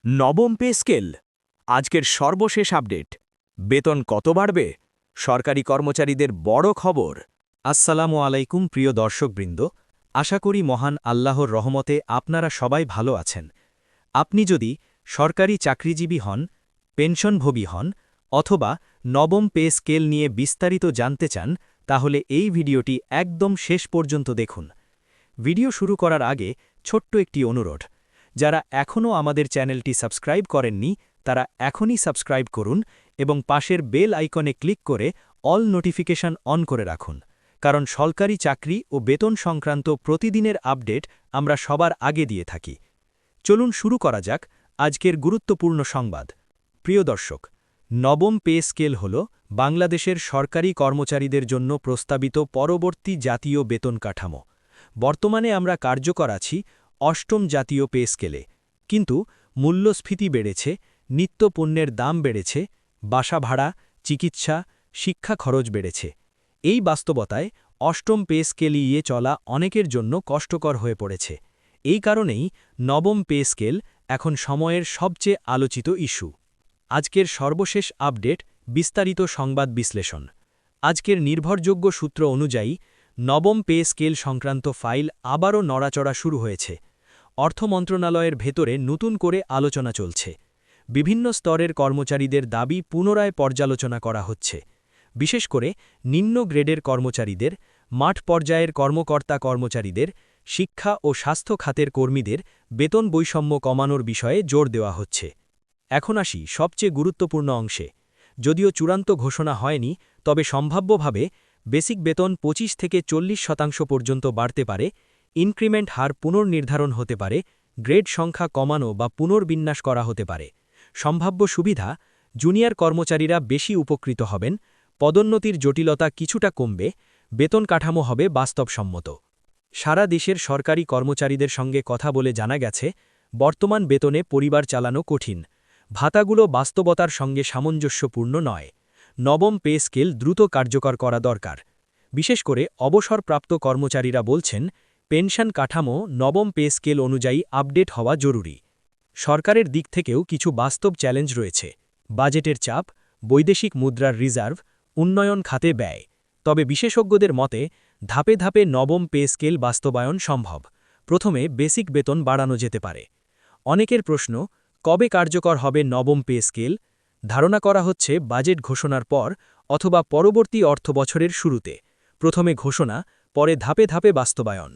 নবম pay scale আজকের সর্বশেষ আপডেট। বেতন কত বাড়বে? সরকারি কর্মচারীদের বড় খবর। আসসালামু আলাইকুম প্রিয় দর্শকবৃন্দ, আশা করি মহান আল্লাহর রহমতে আপনারা সবাই ভালো আছেন। আপনি যদি সরকারি চাকরিজীবী হন, পেনশনভোগী হন অথবা নবম পে স্কেল নিয়ে বিস্তারিত জানতে চান, তাহলে এই ভিডিওটি একদম শেষ পর্যন্ত দেখুন। ভিডিও শুরু করার আগে ছোট্ট একটি অনুরোধ, যারা এখনও আমাদের চ্যানেলটি সাবস্ক্রাইব করেননি তারা এখনই সাবস্ক্রাইব করুন এবং পাশের বেল আইকনে ক্লিক করে অল নোটিফিকেশন অন করে রাখুন, কারণ সরকারি চাকরি ও বেতন সংক্রান্ত প্রতিদিনের আপডেট আমরা সবার আগে দিয়ে থাকি। চলুন শুরু করা যাক আজকের গুরুত্বপূর্ণ সংবাদ। প্রিয় দর্শক, নবম পে স্কেল হল বাংলাদেশের সরকারি কর্মচারীদের জন্য প্রস্তাবিত পরবর্তী জাতীয় বেতন কাঠামো। বর্তমানে আমরা কার্যকর আছি অষ্টম জাতীয় পে স্কেলে, কিন্তু মূল্যস্ফীতি বেড়েছে, নিত্যপণ্যের দাম বেড়েছে, বাসা ভাড়া, চিকিৎসা, শিক্ষা খরচ বেড়েছে। এই বাস্তবতায় অষ্টম পে স্কেল ইয়ে চলা অনেকের জন্য কষ্টকর হয়ে পড়েছে। এই কারণেই নবম পে স্কেল এখন সময়ের সবচেয়ে আলোচিত ইস্যু। আজকের সর্বশেষ আপডেট, বিস্তারিত সংবাদ বিশ্লেষণ। আজকের নির্ভরযোগ্য সূত্র অনুযায়ী নবম পে স্কেল সংক্রান্ত ফাইল আবারও নড়াচড়া শুরু হয়েছে। অর্থ মন্ত্রণালয়ের ভেতরে নতুন করে আলোচনা চলছে। বিভিন্ন স্তরের কর্মচারীদের দাবি পুনরায় পর্যালোচনা করা হচ্ছে। বিশেষ করে নিম্ন গ্রেডের কর্মচারীদের, মাঠ পর্যায়ের কর্মকর্তা-কর্মচারীদের, শিক্ষা ও স্বাস্থ্য খাতের কর্মীদের বেতন বৈষম্য কমানোর বিষয়ে জোর দেওয়া হচ্ছে। এখন আসি সবচেয়ে গুরুত্বপূর্ণ অংশে। যদিও চূড়ান্ত ঘোষণা হয়নি, তবে সম্ভাব্যভাবে বেসিক বেতন ২৫ থেকে ৪০% পর্যন্ত বাড়তে পারে, ইনক্রিমেন্ট হার পুনর্নির্ধারণ হতে পারে, গ্রেড সংখ্যা কমানো বা পুনর্বিন্যাস করা হতে পারে। সম্ভাব্য সুবিধা: জুনিয়র কর্মচারীরা বেশি উপকৃত হবেন, পদোন্নতির জটিলতা কিছুটা কমবে, বেতন কাঠামো হবে বাস্তবসম্মত। সারা দেশের সরকারি কর্মচারীদের সঙ্গে কথা বলে জানা গেছে, বর্তমান বেতনে পরিবার চালানো কঠিন। ভাতাগুলো বাস্তবতার সঙ্গে সামঞ্জস্যপূর্ণ নয়। নবম পে স্কেল দ্রুত কার্যকর করা দরকার। বিশেষ করে অবসরপ্রাপ্ত কর্মচারীরা বলছেন, পেনশন কাঠামো নবম পে স্কেল অনুযায়ী আপডেট হওয়া জরুরি। সরকারের দিক থেকেও কিছু বাস্তব চ্যালেঞ্জ রয়েছে: বাজেটের চাপ, বৈদেশিক মুদ্রার রিজার্ভ, উন্নয়ন খাতে ব্যয়। তবে বিশেষজ্ঞদের মতে ধাপে ধাপে নবম পে স্কেল বাস্তবায়ন সম্ভব। প্রথমে বেসিক বেতন বাড়ানো যেতে পারে। অনেকের প্রশ্ন, কবে কার্যকর হবে নবম পে স্কেল? ধারণা করা হচ্ছে বাজেট ঘোষণার পর অথবা পরবর্তী অর্থবছরের শুরুতে। প্রথমে ঘোষণা, পরে ধাপে ধাপে বাস্তবায়ন।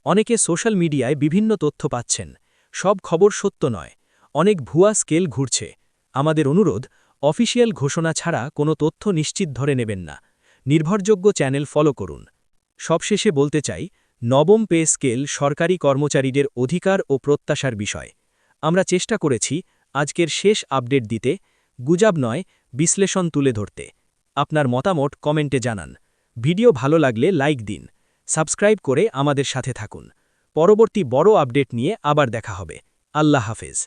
অনেকে সোশ্যাল মিডিয়ায় বিভিন্ন তথ্য পাচ্ছেন। সব খবর সত্য নয়, অনেক ভুয়া স্কেল ঘুরছে। আমাদের অনুরোধ, অফিসিয়াল ঘোষণা ছাড়া কোনো তথ্য নিশ্চিত ধরে নেবেন না। নির্ভরযোগ্য চ্যানেল ফলো করুন। সবশেষে বলতে চাই, নবম পে স্কেল সরকারি কর্মচারীদের অধিকার ও প্রত্যাশার বিষয়। আমরা চেষ্টা করেছি আজকের শেষ আপডেট দিতে, গুজব নয়, বিশ্লেষণ তুলে ধরতে। আপনার মতামত কমেন্টে জানান। ভিডিও ভালো লাগলে লাইক দিন, সাবস্ক্রাইব করে আমাদের সাথে থাকুন। পরবর্তী বড় আপডেট নিয়ে আবার দেখা হবে। আল্লাহ হাফেজ।